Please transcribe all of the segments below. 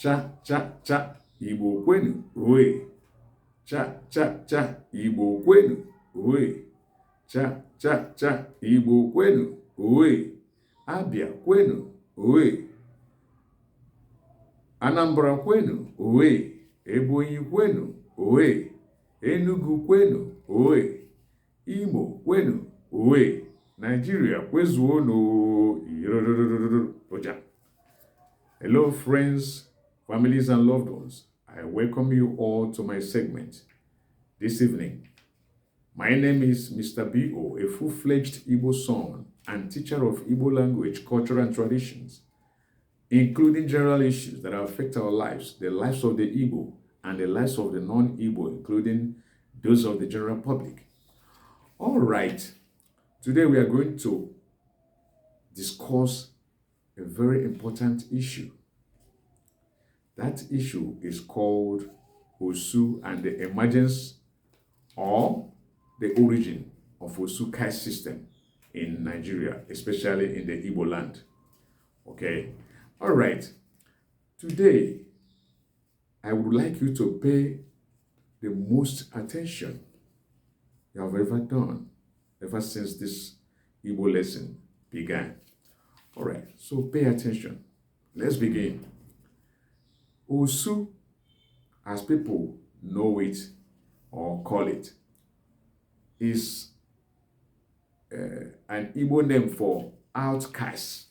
cha cha cha, Igbo kwenu, oe. Cha cha cha, Igbo kwenu, oe. Cha cha cha, Igbo kwenu, oe. Abia kwenu, oe. Anambra kwenu, oe. Ebonyi kwenu, oe. Enugu kwenu, oe. Imo kwenu, oe. Nigeria kwezuonu. Hello friends, families and loved ones. I welcome you all to my segment this evening. My name is Mr. B.O., a full-fledged Igbo son and teacher of Igbo language, culture and traditions, including general issues that affect our lives, the lives of the Igbo and the lives of the non-Igbo, including those of the general public. All right, today we are going to discuss a very important issue. That issue is called OSU and the emergence or the origin of OSU caste system in Nigeria, especially in the Igbo land. Okay, all right. Today, I would like you to pay the most attention you have ever done, ever since this Igbo lesson began. All right, so pay attention. Let's begin. OSU, as people know it or call it, is an Igbo name for outcast.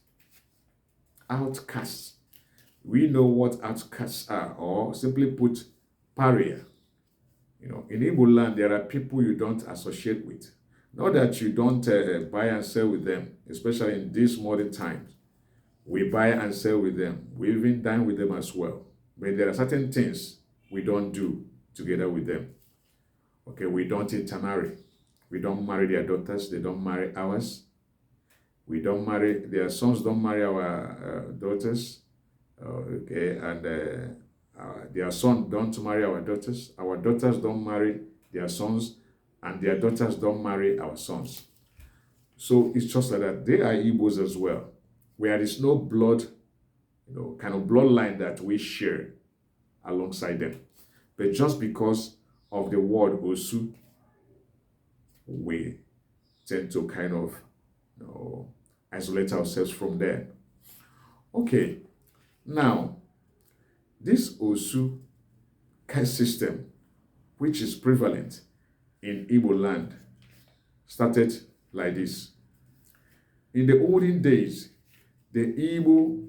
Outcast. We know what outcasts are, or simply put, pariah. You know, in Igbo land, there are people you don't associate with. Not that you don't buy and sell with them, especially in these modern times. We buy and sell with them. We even dine with them as well. But there are certain things we don't do together with them. Okay, we don't intermarry. We don't marry their daughters. They don't marry ours. We don't marry, their sons don't marry our daughters. Okay, and their sons don't marry our daughters. Our daughters don't marry their sons, and their daughters don't marry our sons. So it's just like that. They are Igbos as well, where there is no blood, kind of bloodline that we share alongside them. But just because of the word OSU, we tend to kind of isolate ourselves from them. Okay, now, this OSU caste system, which is prevalent in Igbo land, started like this. In the olden days, the Igbo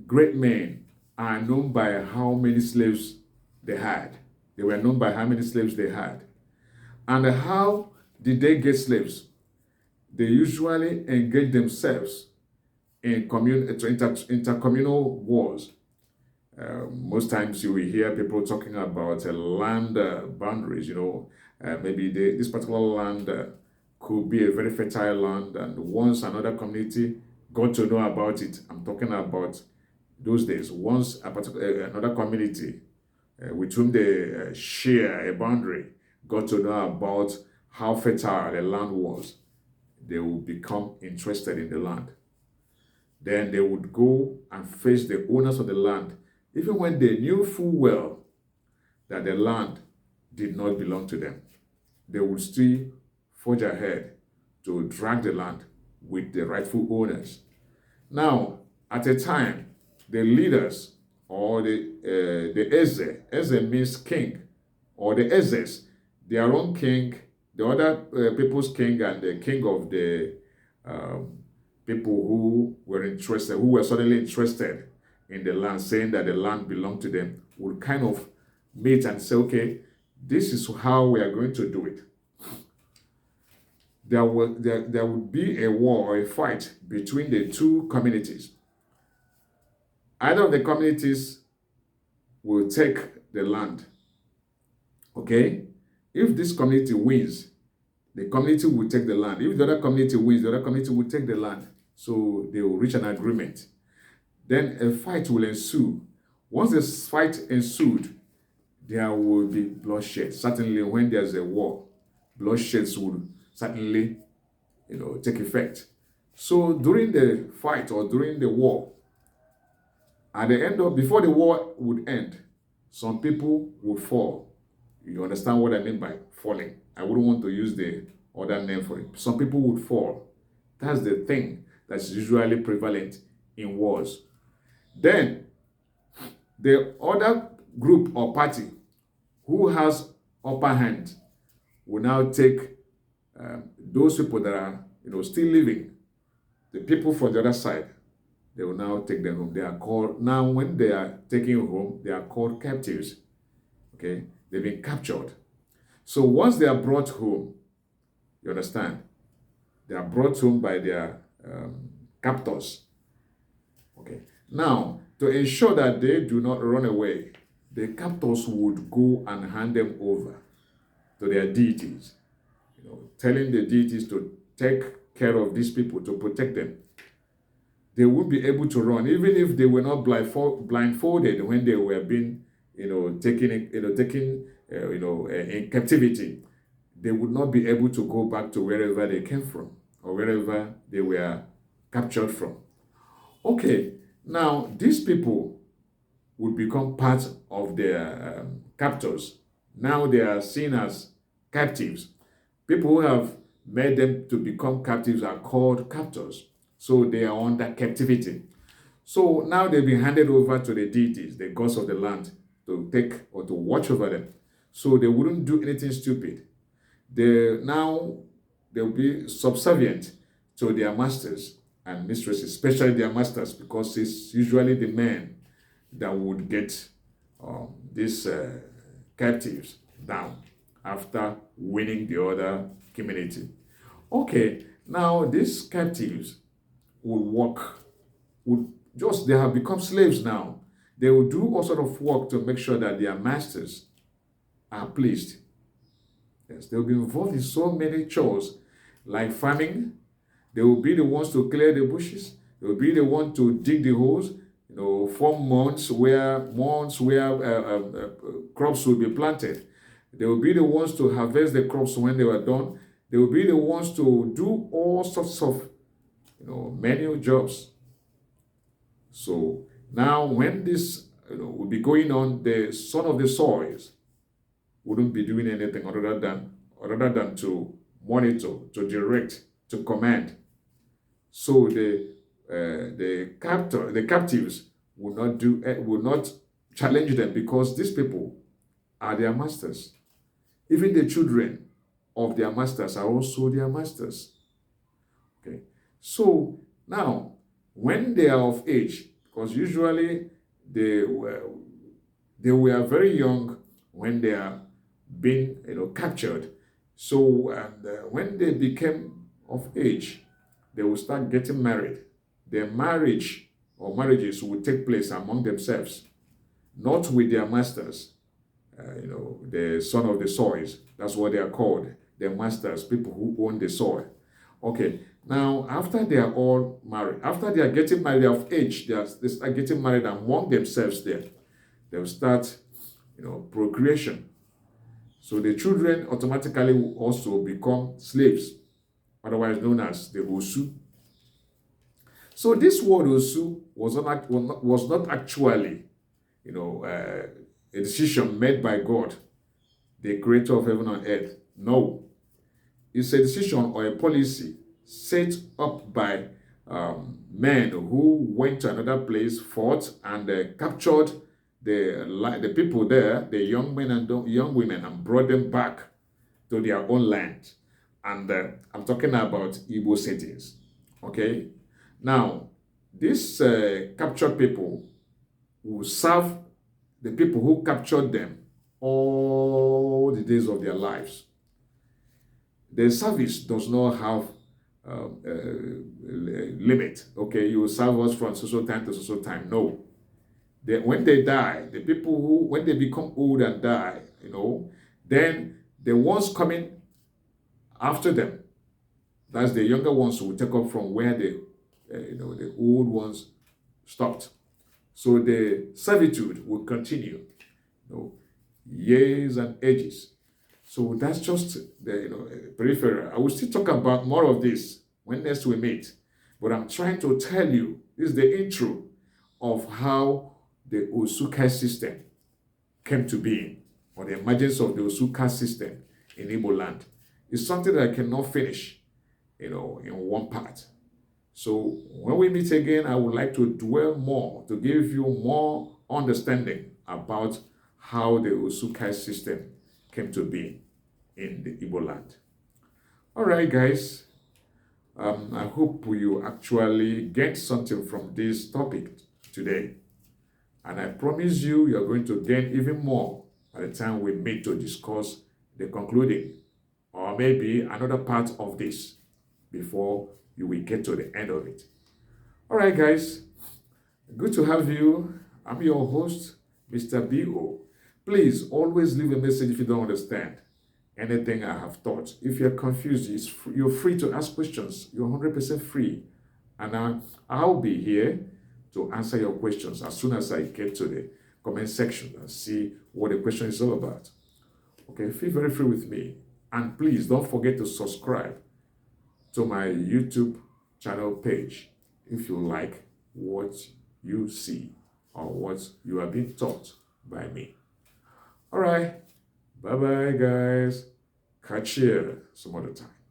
great men are known by how many slaves they had. They were known by how many slaves they had. And how did they get slaves? They usually engage themselves in intercommunal wars. Most times you will hear people talking about land boundaries. Maybe this particular land could be a very fertile land, and once another community got to know about it, I'm talking about those days, once another community with whom they share a boundary got to know about how fertile the land was, they would become interested in the land. Then they would go and face the owners of the land, even when they knew full well that the land did not belong to them. They would still forge ahead to drag the land with the rightful owners. Now, at a time, the leaders or the Eze means king, or the Ezes, their own king, the other people's king, and the king of the people who were suddenly interested in the land, saying that the land belonged to them, would kind of meet and say, okay, this is how we are going to do it. There would be a war or a fight between the two communities. Either of the communities will take the land. Okay? If this community wins, the community will take the land. If the other community wins, the other community will take the land. So they will reach an agreement. Then a fight will ensue. Once this fight ensued, there will be bloodshed. Certainly when there's a war, bloodsheds will certainly take effect. So during the fight or during the war, At the end of, before the war would end, some people would fall. You understand what I mean by falling? I wouldn't want to use the other name for it. Some people would fall. That's the thing that's usually prevalent in wars. Then the other group or party who has upper hand will now take those people that are still living, the people from the other side, they will now take them home. They are called, now when they are taken home, they are called captives. Okay, they've been captured. So once they are brought home, you understand, they are brought home by their captors. Okay, now to ensure that they do not run away, the captors would go and hand them over to their deities, telling the deities to take care of these people, to protect them. They would be able to run, even if they were not blindfolded when they were being, taken in captivity. They would not be able to go back to wherever they came from or wherever they were captured from. Okay, now these people would become part of their captors. Now they are seen as captives. People who have made them to become captives are called captors. So they are under captivity. So now they've been handed over to the deities, the gods of the land, to take or to watch over them. So they wouldn't do anything stupid. They'll be subservient to their masters and mistresses, especially their masters, because it's usually the men that would get these captives down after winning the other community. Okay, now these captives they have become slaves now. They will do all sort of work to make sure that their masters are pleased. Yes, they'll be involved in so many chores, like farming. They will be the ones to clear the bushes. They will be the one to dig the holes, form mounds where crops will be planted. They will be the ones to harvest the crops when they were done. They will be the ones to do all sorts of, manual jobs. So now, when this will be going on, the son of the soils wouldn't be doing anything other than to monitor, to direct, to command. So the captives will not challenge them, because these people are their masters. Even the children of their masters are also their masters. Okay. So now, when they are of age, because usually they were very young when they are being captured. So when they became of age, they will start getting married. Their marriage or marriages will take place among themselves, not with their masters. The son of the soils. That's what they are called. Their masters, people who own the soil. Okay. Now, after they are all married, after they are getting married, they are of age, they start getting married among themselves there. They'll start, procreation. So the children automatically will also become slaves, otherwise known as the OSU. So this word OSU was not actually, a decision made by God, the creator of heaven and earth. No. It's a decision or a policy set up by men who went to another place, fought, and captured the people there, the young men and young women, and brought them back to their own land. And I'm talking about Igbo cities. Okay? Now, these captured people will serve the people who captured them all the days of their lives. The service does not have limit. Okay, you will serve us from so time to so time. No. When they die, the people when they become old and die, then the ones coming after them, that's the younger ones who will take up from where the old ones stopped. So the servitude will continue, years and ages. So that's just the peripheral. I will still talk about more of this when next we meet. But I'm trying to tell you, this is the intro of how the OSU caste system came to be, or the emergence of the OSU caste system in Igbo land, is something that I cannot finish, in one part. So when we meet again, I would like to dwell more, to give you more understanding about how the OSU caste system came to be in the Igbo land. All right, guys. I hope you actually get something from this topic today. And I promise you, you're going to gain even more by the time we meet to discuss the concluding, or maybe another part of this before you will get to the end of it. All right, guys. Good to have you. I'm your host, Mr. B.O. Please always leave a message if you don't understand anything I have taught. If you're confused, you're free to ask questions. You're 100% free. And I'll be here to answer your questions as soon as I get to the comment section and see what the question is all about. Okay, feel very free with me. And please don't forget to subscribe to my YouTube channel page if you like what you see or what you are being taught by me. All right. Bye-bye, guys. Catch you some other time.